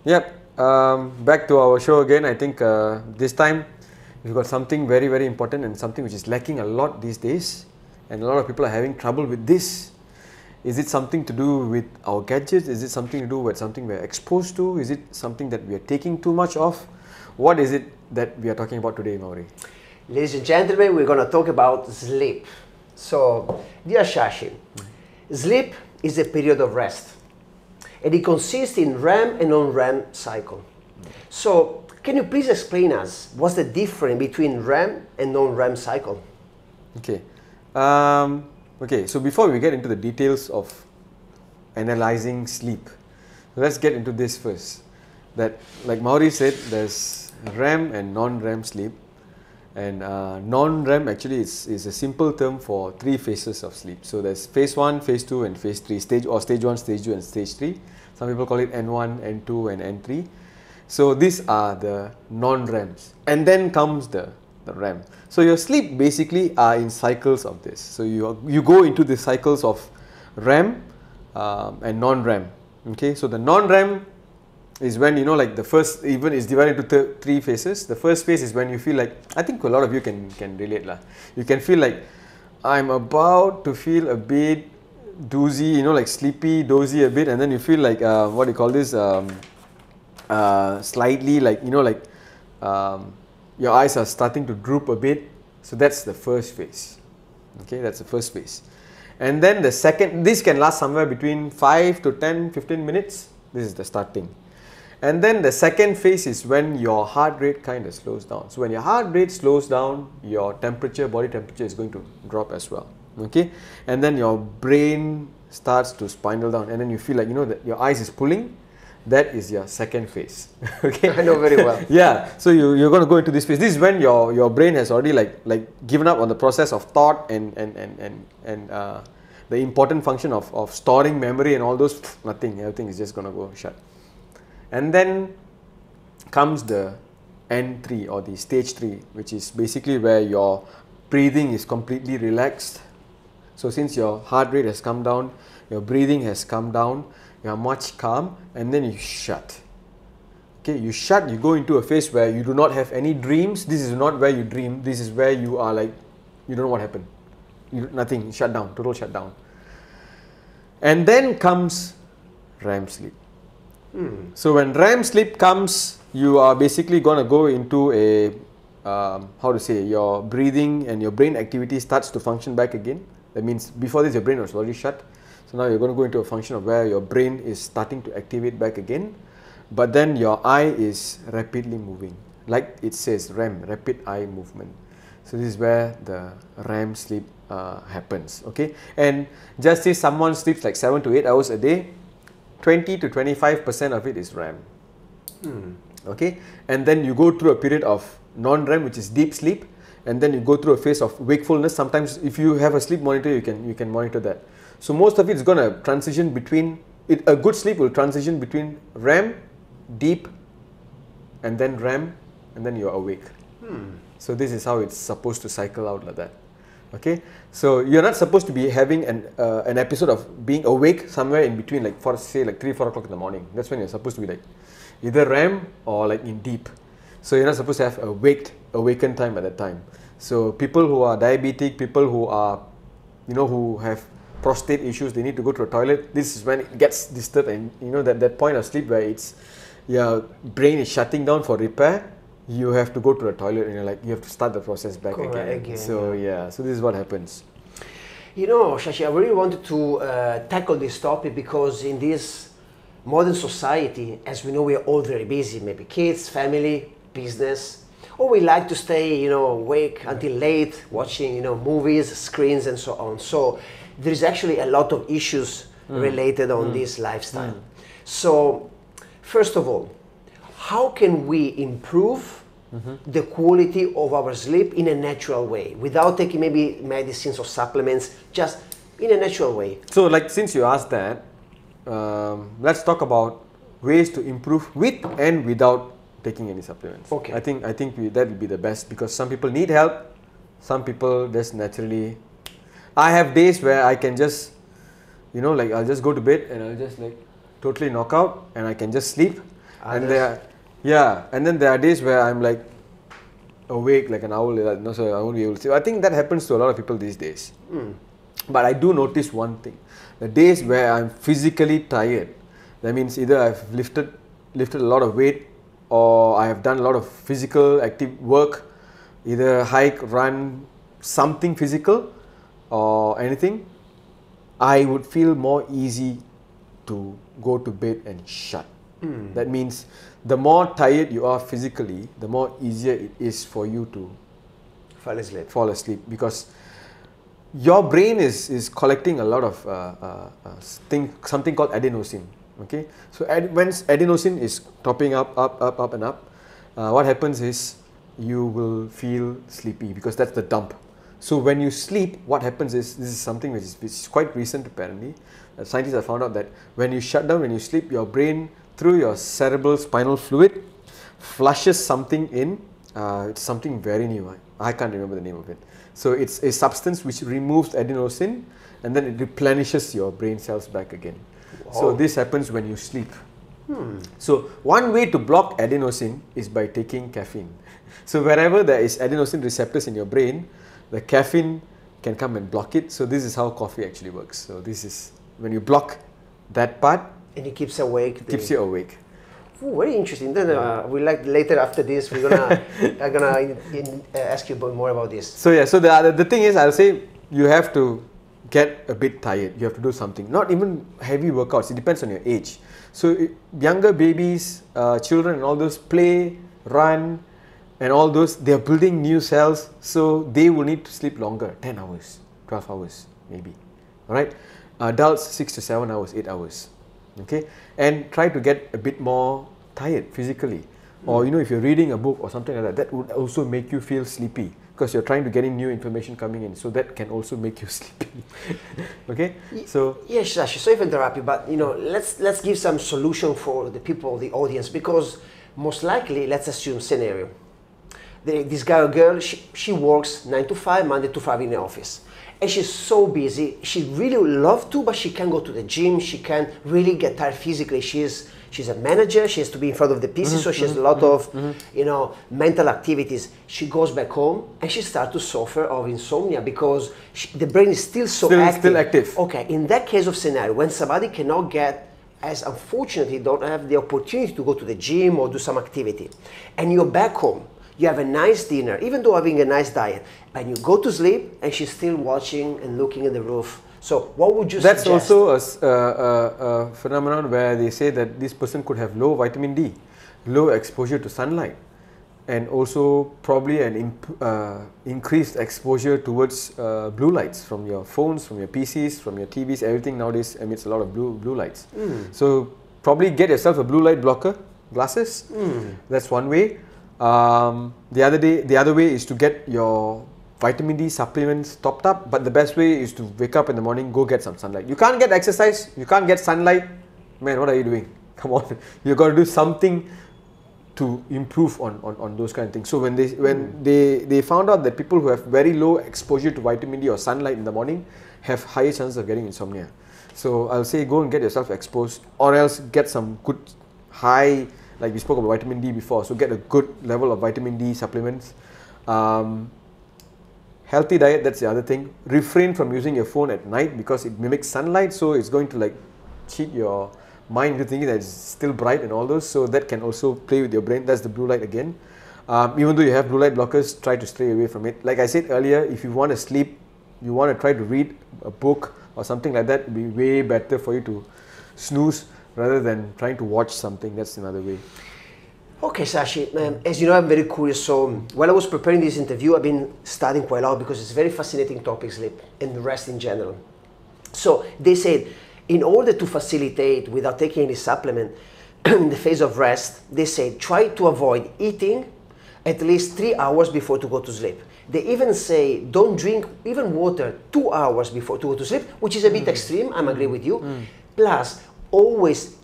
Yep, back to our show again. I think this time we've got something very, very important and something which is lacking a lot these days, and a lot of people are having trouble with this. Is it something to do with our gadgets? Is it something to do with something we're exposed to? Is it something that we are taking too much of? What is it that we are talking about today, Mauri? Ladies and gentlemen, we're going to talk about sleep. So, dear Shashi, sleep is a period of rest, and it consists in REM and non-REM cycle. So, can you please explain us what's the difference between REM and non-REM cycle? Okay. Okay, so before we get into the details of analyzing sleep, let's get into this first. That, like Mauri said, there's REM and non-REM sleep. And non-REM actually is a simple term for 3 phases of sleep. So there's phase 1, phase 2 and phase 3, stage 1, stage 2 and stage 3. Some people call it N1, N2 and N3. So these are the non-REMs, and then comes the REM. So your sleep basically are in cycles of this. So you go into the cycles of REM and non-REM. Okay, so the non-REM is when, you know, like the first, even is divided into 3 phases. The first phase is when you feel like, I think a lot of you can relate lah. You can feel like I'm about to feel a bit doozy, you know, like sleepy, dozy a bit, and then you feel like what do you call this? Slightly like, you know, like your eyes are starting to droop a bit. So that's the first phase. Okay, that's the first phase. And then the second, this can last somewhere between 5 to 10, 15 minutes. This is the starting. And then the second phase is when your heart rate kind of slows down. So when your heart rate slows down, your temperature, body temperature is going to drop as well. Okay, and then your brain starts to spiral down, and then you feel like, you know, that your eyes is pulling. That is your second phase. Okay, I know very well. Yeah, so you're going to go into this phase. This is when your brain has already like given up on the process of thought and the important function of storing memory and all those. Nothing, everything is just going to go shut. And then comes the N3 or the stage 3, which is basically where your breathing is completely relaxed. So since your heart rate has come down, your breathing has come down, you are much calm, and then you shut. Okay, you shut, you go into a phase where you do not have any dreams. This is not where you dream. This is where you are like, you don't know what happened. Nothing, shut down, total shutdown. And then comes REM sleep. So when REM sleep comes, you are basically going to go into a, how to say, your breathing and your brain activity starts to function back again. That means before this your brain was already shut. So now you're going to go into a function of where your brain is starting to activate back again. But then your eye is rapidly moving. Like it says, REM, rapid eye movement. So this is where the REM sleep happens. Okay, and just say someone sleeps like 7 to 8 hours a day, 20 to 25% of it is REM. Okay, and then you go through a period of non-REM, which is deep sleep, and then you go through a phase of wakefulness. Sometimes if you have a sleep monitor, you can monitor that. So most of it is going to transition between, a good sleep will transition between REM, deep, and then REM, and then you're awake. So this is how it's supposed to cycle out like that. Okay, so you're not supposed to be having an episode of being awake somewhere in between, like for say like 3, 4 o'clock in the morning. That's when you're supposed to be like either REM or like in deep. So you're not supposed to have awakened time at that time. So people who are diabetic, people who are, you know, who have prostate issues, they need to go to a toilet. This is when it gets disturbed, and you know that point of sleep where it's your brain is shutting down for repair. You have to go to the toilet, and you're like, you have to start the process back again. So yeah, so this is what happens. You know, Shashi, I really wanted to tackle this topic because in this modern society, as we know, we are all very busy, maybe kids, family, business, or we like to stay, you know, awake until late, watching, you know, movies, screens, and so on. So there is actually a lot of issues related on this lifestyle. So first of all, how can we improve the quality of our sleep in a natural way without taking maybe medicines or supplements, just in a natural way? So like, since you asked that, let's talk about ways to improve with and without taking any supplements. Okay. I think that will be the best, because some people need help, some people just naturally. I have days where I can just, you know, like I'll just go to bed and I'll just like totally knock out and I can just sleep. And and then there are days where I'm like awake like an owl, no, so I won't be able to sleep. I think that happens to a lot of people these days. But I do notice one thing: the days where I'm physically tired, that means either I've lifted a lot of weight, or I have done a lot of physical active work, either hike, run, something physical or anything, I would feel more easy to go to bed and shut. That means the more tired you are physically, the more easier it is for you to fall asleep, because your brain is collecting a lot of something called adenosine. Okay, so when adenosine is topping up and up, what happens is you will feel sleepy, because that's the dump. So when you sleep, what happens is, this is something which is quite recent apparently. Scientists have found out that when you shut down, when you sleep, your brain, through your cerebral spinal fluid, flushes something in. It's something very new. I can't remember the name of it. So it's a substance which removes adenosine, and then it replenishes your brain cells back again. Wow. So this happens when you sleep. So one way to block adenosine is by taking caffeine. So wherever there is adenosine receptors in your brain, the caffeine can come and block it. So this is how coffee actually works. So this is when you block that part, and it keeps awake. Keeps you awake. Ooh, very interesting. Then we like later after this we're gonna ask you more about this. So yeah, so the thing is, I'll say you have to get a bit tired. You have to do something. Not even heavy workouts. It depends on your age. So younger babies, children, and all those play, run, and all those. They are building new cells, so they will need to sleep longer, 10 hours, 12 hours, maybe. All right. Adults 6 to 7 hours, 8 hours. Okay, and try to get a bit more tired physically, or if you're reading a book or something like that, that would also make you feel sleepy, because you're trying to get in new information coming in, so that can also make you sleepy. Okay, so yes, Shashi, sorry for interrupt you, but let's give some solution for the people, the audience, because most likely, let's assume scenario, this guy or girl, she works 9 to 5, Monday to Friday in the office. And she's so busy, she really would love to, but she can't go to the gym, she can't really get tired physically. She's a manager, she has to be in front of the PC, so she has a lot of mental activities. She goes back home and she starts to suffer of insomnia, because the brain is still active. Okay, in that case of scenario, when somebody cannot get, as unfortunately don't have the opportunity to go to the gym or do some activity, and you're back home, you have a nice dinner, even though having a nice diet, and you go to sleep and she's still watching and looking at the roof. So what would you suggest? That's also a phenomenon where they say that this person could have low vitamin D, low exposure to sunlight, and also probably an increased exposure towards blue lights from your phones, from your PCs, from your TVs. Everything nowadays emits a lot of blue lights. So probably get yourself a blue light blocker glasses. That's one way. The other way is to get your vitamin D supplements topped up, but the best way is to wake up in the morning, go get some sunlight. You can't get exercise, you can't get sunlight, man, what are you doing? Come on, you got to do something to improve on those kind of things. So when they found out that people who have very low exposure to vitamin D or sunlight in the morning have higher chances of getting insomnia. So I'll say go and get yourself exposed, or else get some good high, like we spoke about vitamin D before, so get a good level of vitamin D supplements. Healthy diet, that's the other thing. Refrain from using your phone at night, because it mimics sunlight, so it's going to like cheat your mind into thinking that it's still bright and all those, so that can also play with your brain. That's the blue light again. Even though you have blue light blockers, try to stay away from it. Like I said earlier, if you want to sleep, you want to try to read a book or something like that, it would be way better for you to snooze rather than trying to watch something. That's another way. Okay, Sashi, as you know, I'm very curious. So while I was preparing this interview, I've been studying quite a lot, because it's a very fascinating topic, sleep and rest in general. So they said, in order to facilitate without taking any supplement in the phase of rest, they say try to avoid eating at least 3 hours before to go to sleep. They even say don't drink even water 2 hours before to go to sleep, which is a bit extreme, I'm agree with you. Plus, always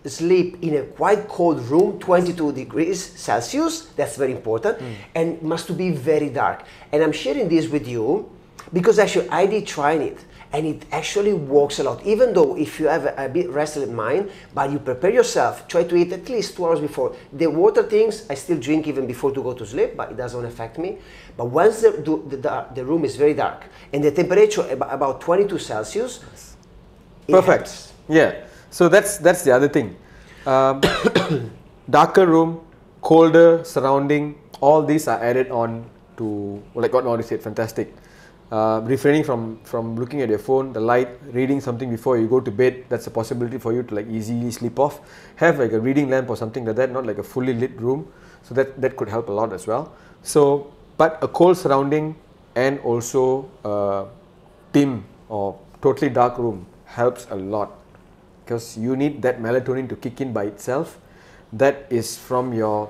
sleep in a quite cold room, 22 degrees Celsius, that's very important, and must to be very dark. And I'm sharing this with you because actually I did try it, and it actually works a lot. Even though if you have a bit restless mind, but you prepare yourself, try to eat at least 2 hours before. The water things, I still drink even before to go to sleep, but it doesn't affect me. But once the room is very dark and the temperature about 22 Celsius, perfect. Helps. Yeah. So that's the other thing. Darker room, colder surrounding, all these are added on to, like what Maurice said, fantastic. Refraining from looking at your phone, the light, reading something before you go to bed, that's a possibility for you to like easily sleep off. Have like a reading lamp or something like that, not like a fully lit room, so that could help a lot as well. So, but a cold surrounding and also a dim or totally dark room helps a lot, because you need that melatonin to kick in by itself. That is from your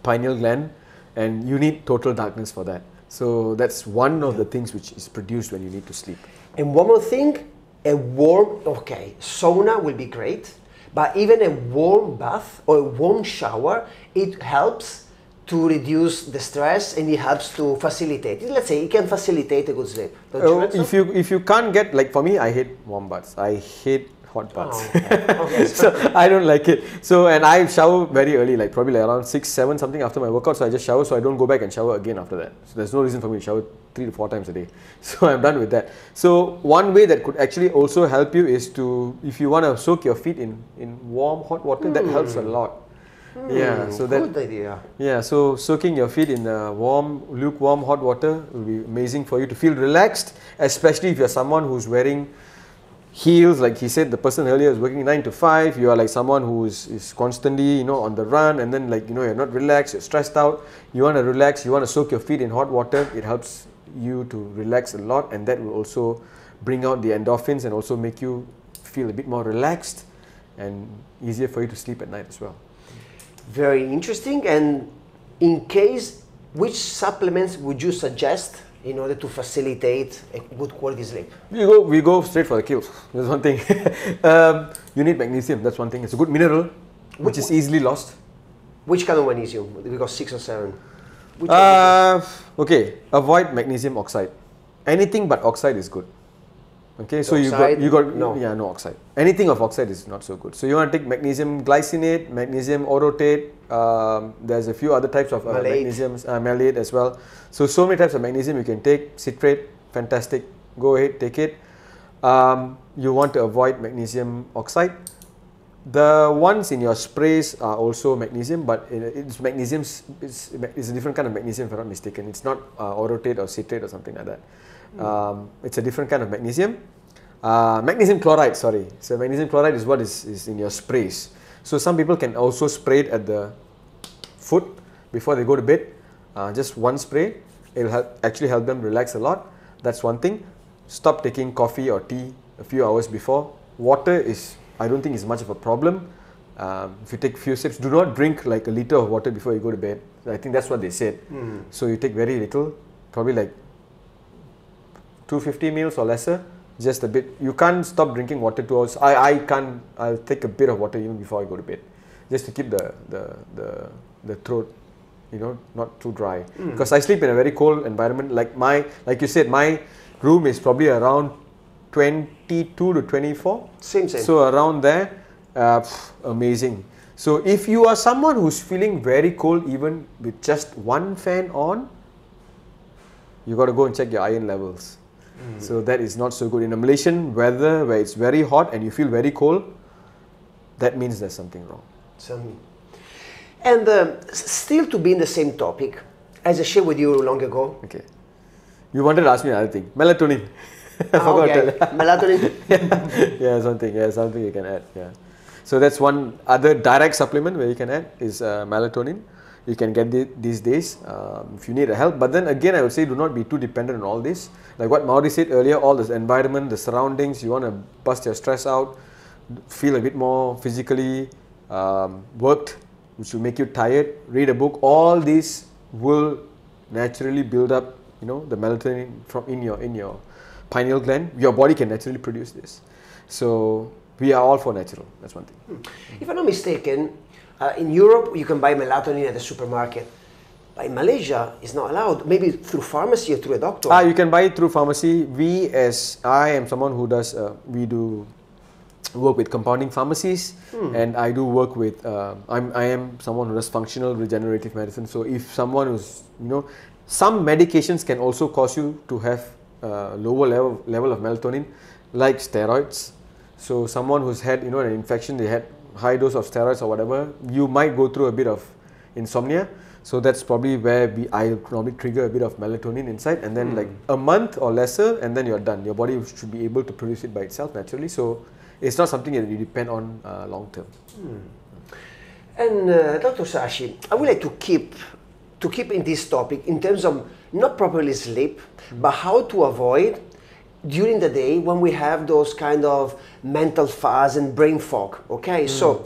pineal gland, and you need total darkness for that. So that's one of the things which is produced when you need to sleep. And one more thing, a warm, sauna will be great, but even a warm bath or a warm shower, it helps to reduce the stress, and it helps to facilitate. Let's say it can facilitate a good sleep. Don't you if you can't get, like for me, I hate warm baths. I hate hot baths. Oh, okay. So I don't like it. So, and I shower very early, like probably like around 6, 7 something after my workout. So I just shower, so I don't go back and shower again after that. So there's no reason for me to shower 3 to 4 times a day. So I'm done with that. So one way that could actually also help you is to, if you want to soak your feet in warm hot water, that helps a lot. Yeah, so that, good idea. yeah, so soaking your feet in warm, lukewarm hot water will be amazing for you to feel relaxed, especially if you're someone who's wearing heels. Like he said, the person earlier is working 9 to 5. You are like someone who is constantly, on the run, and then like, you're not relaxed, you're stressed out. You want to relax, you want to soak your feet in hot water. It helps you to relax a lot, and that will also bring out the endorphins and also make you feel a bit more relaxed and easier for you to sleep at night as well. Very interesting. And in case, which supplements would you suggest in order to facilitate a good quality sleep? We go straight for the kills. That's one thing. You need magnesium. That's one thing. It's a good mineral, which is easily lost. Which kind of magnesium? We got 6 or 7. Okay. Avoid magnesium oxide. Anything but oxide is good. Okay, so oxide, no oxide. Anything of oxide is not so good. So you want to take magnesium glycinate, magnesium orotate. There's a few other types of magnesium, malate as well. So many types of magnesium you can take. Citrate, fantastic. Go ahead, take it. You want to avoid magnesium oxide. The ones in your sprays are also magnesium, but it's magnesium. It's a different kind of magnesium, if I'm not mistaken. It's not orotate or citrate or something like that. It's a different kind of magnesium. Magnesium chloride, sorry. So magnesium chloride is what is in your sprays. So some people can also spray it at the foot before they go to bed. Just one spray. It will actually help them relax a lot. That's one thing. Stop taking coffee or tea a few hours before. Water is, I don't think is much of a problem. If you take a few sips, do not drink like a liter of water before you go to bed. I think that's what they said. So you take very little, probably like 250 ml or lesser, just a bit. You can't stop drinking water 2 hours. I can't. I'll take a bit of water even before I go to bed, just to keep the throat, not too dry. Because I sleep in a very cold environment. Like you said, my room is probably around 22 to 24. Same. So around there, amazing. So if you are someone who's feeling very cold, even with just one fan on, you got to go and check your iron levels. So that is not so good. In a Malaysian weather where it's very hot and you feel very cold, that means there's something wrong. And still to be in the same topic, as I shared with you long ago. Okay. You wanted to ask me another thing. Melatonin. I forgot to tell. Melatonin. Yeah, something you can add. Yeah. So that's one other direct supplement where you can add is melatonin. You can get these days if you need a help. But then again, I would say do not be too dependent on all this. Like what Mauri said earlier, all this environment, the surroundings, you want to bust your stress out, feel a bit more physically worked, which will make you tired, read a book. All these will naturally build up, the melatonin from in your pineal gland. Your body can naturally produce this. So we are all for natural. That's one thing. If I'm not mistaken, in Europe you can buy melatonin at the supermarket. But in Malaysia, it's not allowed. Maybe through pharmacy or through a doctor. You can buy it through pharmacy. I am someone who does, we do work with compounding pharmacies, and I do work with, I am someone who does functional regenerative medicine. So if someone who's, some medications can also cause you to have lower level of melatonin, like steroids. So someone who's had, an infection, they had high dose of steroids or whatever, you might go through a bit of insomnia. So that's probably where I normally trigger a bit of melatonin inside, and then like a month or lesser, and then you're done. Your body should be able to produce it by itself naturally. So it's not something that you depend on long term. And Dr. Sashi, I would like to keep in this topic in terms of not properly sleep, but how to avoid during the day when we have those kind of mental fuzz and brain fog. Okay, so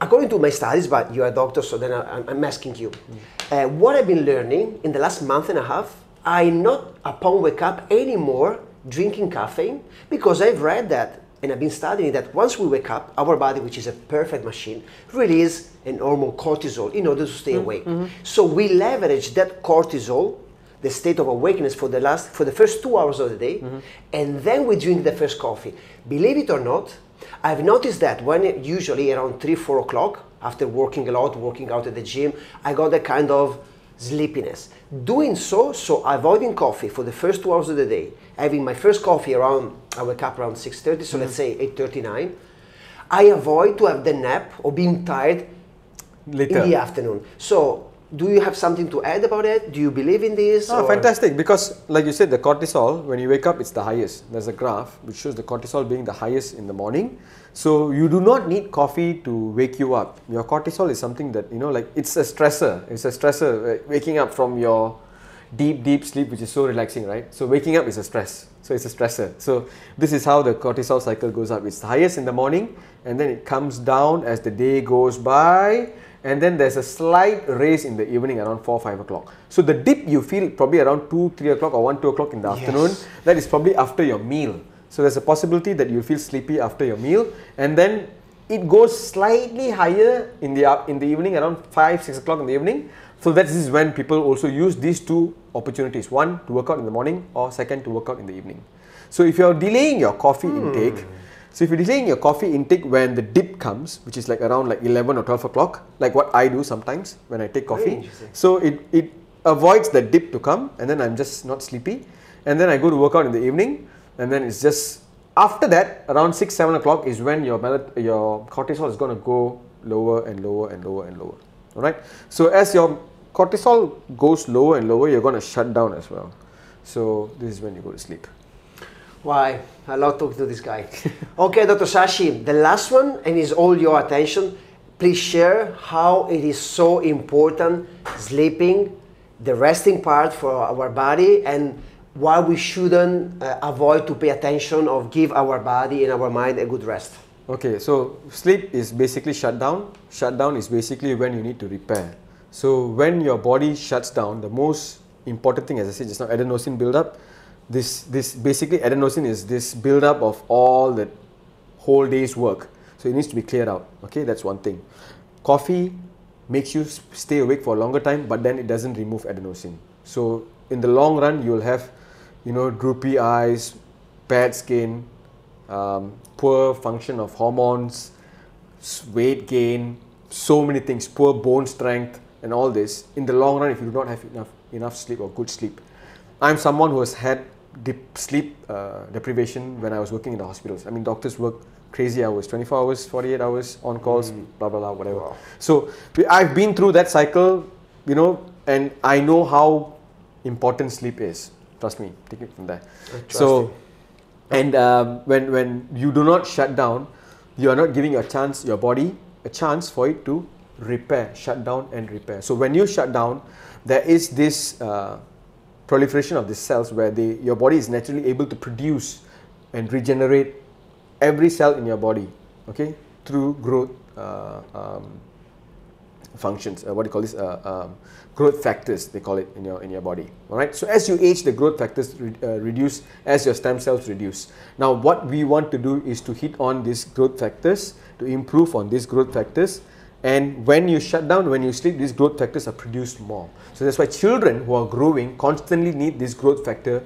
according to my studies, but you're a doctor, so then I'm asking you, what I've been learning in the last month and a half, I not upon wake up anymore drinking caffeine, because I've read that and I've been studying that once we wake up, our body, which is a perfect machine, releases an hormone cortisol in order to stay awake. So we leverage that cortisol, the state of awakeness, for the first 2 hours of the day, and then we drink the first coffee. Believe it or not, I've noticed that when usually around 3-4 o'clock, after working a lot, working out at the gym, I got a kind of sleepiness. Doing so avoiding coffee for the first 2 hours of the day, having my first coffee around, I wake up around 6:30, so let's say 8:39, I avoid to have the nap or being tired later in the afternoon. So do you have something to add about it? Do you believe in this? Oh, fantastic, because like you said, the cortisol, when you wake up, it's the highest. There's a graph which shows the cortisol being the highest in the morning. So you do not need coffee to wake you up. Your cortisol is something that, like it's a stressor. It's a stressor, waking up from your deep sleep, which is so relaxing, right? So waking up is a stress. So it's a stressor. So this is how the cortisol cycle goes up. It's highest in the morning, and then it comes down as the day goes by. And then there's a slight raise in the evening around 4-5 o'clock. So the dip you feel probably around 2-3 o'clock or 1-2 o'clock in the afternoon. That is probably after your meal. So there's a possibility that you feel sleepy after your meal, and then it goes slightly higher in the evening around 5-6 o'clock in the evening. So that is when people also use these two opportunities: one, to work out in the morning, or second, to work out in the evening. So if you're delaying your coffee intake, when the dip comes, which is like around like 11 or 12 o'clock, like what I do sometimes when I take coffee. So it avoids the dip to come, and then I'm just not sleepy. And then I go to work out in the evening, and then it's just, after that, around 6-7 o'clock is when your cortisol is going to go lower and lower and lower and lower. Alright? So as your cortisol goes lower and lower, you're going to shut down as well. So this is when you go to sleep. Why? I love talking to this guy. Okay, Dr. Sashi, the last one, and is all your attention. Please share how it is so important sleeping, the resting part for our body, and why we shouldn't avoid to pay attention or give our body and our mind a good rest. Okay, so sleep is basically shutdown. Shutdown is basically when you need to repair. So when your body shuts down, the most important thing, as I said just now, adenosine buildup. This basically, adenosine is this buildup of all the whole day's work. So it needs to be cleared out. Okay, that's one thing. Coffee makes you stay awake for a longer time, but then it doesn't remove adenosine. So in the long run, you'll have, droopy eyes, bad skin, poor function of hormones, weight gain, so many things, poor bone strength, and all this. In the long run, if you do not have enough sleep or good sleep. I'm someone who has had sleep deprivation when I was working in the hospitals. I mean, doctors work crazy hours, 24 hours, 48 hours, on calls, blah, blah, blah, whatever. Wow. So I've been through that cycle, and I know how important sleep is. Trust me, take it from there. So, and when you do not shut down, you are not giving your body a chance for it to repair, shut down and repair. So when you shut down, there is this proliferation of these cells where your body is naturally able to produce and regenerate every cell in your body, okay, through growth functions. What do you call this? Growth factors, they call it in your body. All right. So as you age, the growth factors reduce as your stem cells reduce. Now, what we want to do is to hit on these growth factors, to improve on these growth factors, And when you shut down, when you sleep, these growth factors are produced more. So that's why children who are growing constantly need this growth factor,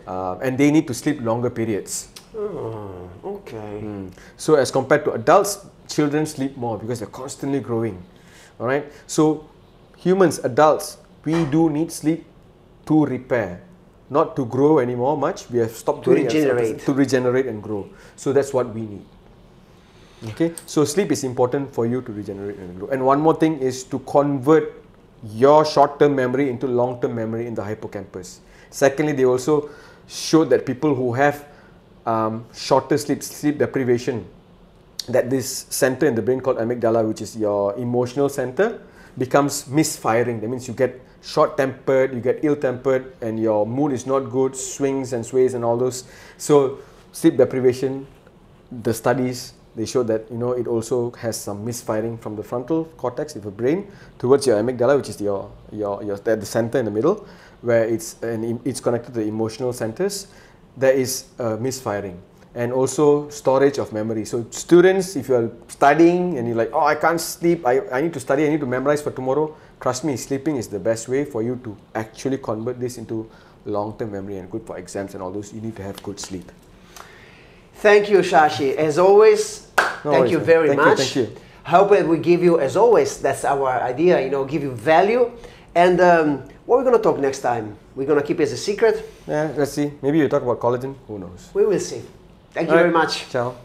and they need to sleep longer periods. Oh, okay. So as compared to adults, children sleep more because they're constantly growing. All right. So humans, adults, we do need sleep to repair, not to grow anymore much. We have stopped To growing regenerate. to regenerate and grow. So that's what we need. Okay. So sleep is important for you to regenerate and grow. And one more thing is to convert your short-term memory into long-term memory in the hippocampus. Secondly, they also showed that people who have shorter sleep deprivation, that this center in the brain called amygdala, which is your emotional center, becomes misfiring. That means you get short-tempered, you get ill-tempered, and your mood is not good, swings and sways and all those. So sleep deprivation, the studies, they show that it also has some misfiring from the frontal cortex of the brain towards your amygdala, which is the center in the middle, where it's connected to the emotional centers. There is misfiring. And also storage of memory. So students, if you are studying and you're like, oh, I can't sleep, I need to study, I need to memorize for tomorrow, trust me, sleeping is the best way for you to actually convert this into long-term memory and good for exams and all those. You need to have good sleep. Thank you, Shashi. As always, thank you very much. Thank you. Hope that we give you, as always, that's our idea, give you value. And what we're going to talk next time? We're going to keep it as a secret? Yeah, let's see. Maybe you talk about collagen. Who knows? We will see. Thank you very much. Ciao.